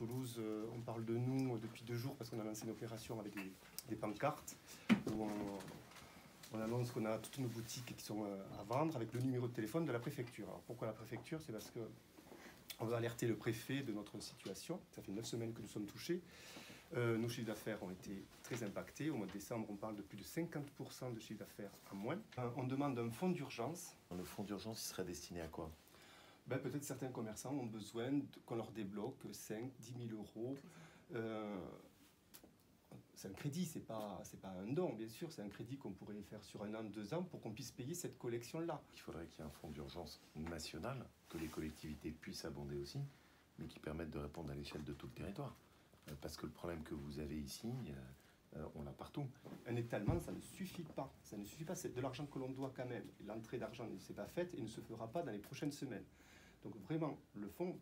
Toulouse, on parle de nous depuis 2 jours parce qu'on a lancé une opération avec des pancartes où on annonce qu'on a toutes nos boutiques qui sont à vendre avec le numéro de téléphone de la préfecture. Alors pourquoi la préfecture? C'est parce que on veut alerter le préfet de notre situation. Ça fait 9 semaines que nous sommes touchés. Nos chiffres d'affaires ont été très impactés. Au mois de décembre, on parle de plus de 50% de chiffre d'affaires en moins. On demande un fonds d'urgence. Le fonds d'urgence, il serait destiné à quoi? Peut-être certains commerçants ont besoin qu'on leur débloque 5 10 000 euros. C'est un crédit, c'est pas un don, bien sûr. C'est un crédit qu'on pourrait faire sur 1 an, 2 ans pour qu'on puisse payer cette collection-là. Il faudrait qu'il y ait un fonds d'urgence national, que les collectivités puissent abonder aussi, mais qui permette de répondre à l'échelle de tout le territoire. Parce que le problème que vous avez ici, on l'a partout. Un étalement, ça ne suffit pas. Ça ne suffit pas, c'est de l'argent que l'on doit quand même. L'entrée d'argent ne s'est pas faite et ne se fera pas dans les prochaines semaines. Donc vraiment, le fonds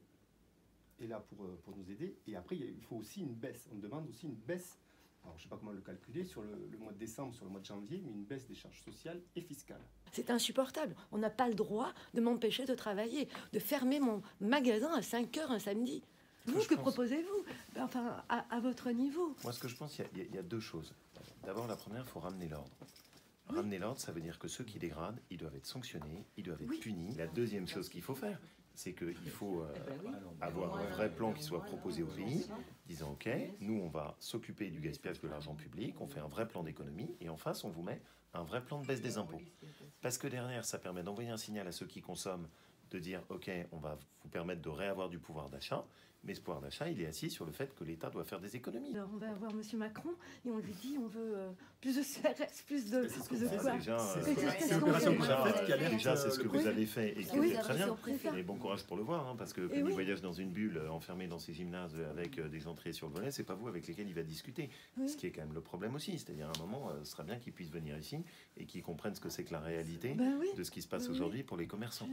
est là pour nous aider. Et après, il faut aussi une baisse. On demande aussi une baisse, alors je ne sais pas comment le calculer, sur le mois de décembre, sur le mois de janvier, mais une baisse des charges sociales et fiscales. C'est insupportable. On n'a pas le droit de m'empêcher de travailler, de fermer mon magasin à 5 heures un samedi. Vous, que proposez-vous? Enfin, à votre niveau. Moi, ce que je pense, il y a 2 choses. D'abord, la première, il faut ramener l'ordre. Ramener l'ordre, ça veut dire que ceux qui dégradent, ils doivent être sanctionnés, ils doivent être punis. La deuxième chose qu'il faut faire, c'est qu'il faut avoir un vrai plan qui soit proposé au pays, disant ok, nous on va s'occuper du gaspillage de l'argent public, on fait un vrai plan d'économie, et en face on vous met un vrai plan de baisse des impôts. Parce que derrière, ça permet d'envoyer un signal à ceux qui consomment, de dire ok, on va vous permettre de réavoir du pouvoir d'achat, mais ce pouvoir d'achat, il est assis sur le fait que l'État doit faire des économies. Alors on va voir M. Macron et on lui dit on veut plus de CRS, plus de quoi? Déjà, c'est ce que vous avez fait et qui est très bien. Et bon courage pour le voir, hein, parce que quand il voyage dans une bulle, enfermé dans ses gymnases avec des entrées sur le volet, c'est pas vous avec lesquels il va discuter. Ce qui est quand même le problème aussi. C'est-à-dire à un moment, ce serait bien qu'il puisse venir ici et qu'il comprenne ce que c'est que la réalité de ce qui se passe aujourd'hui pour les commerçants.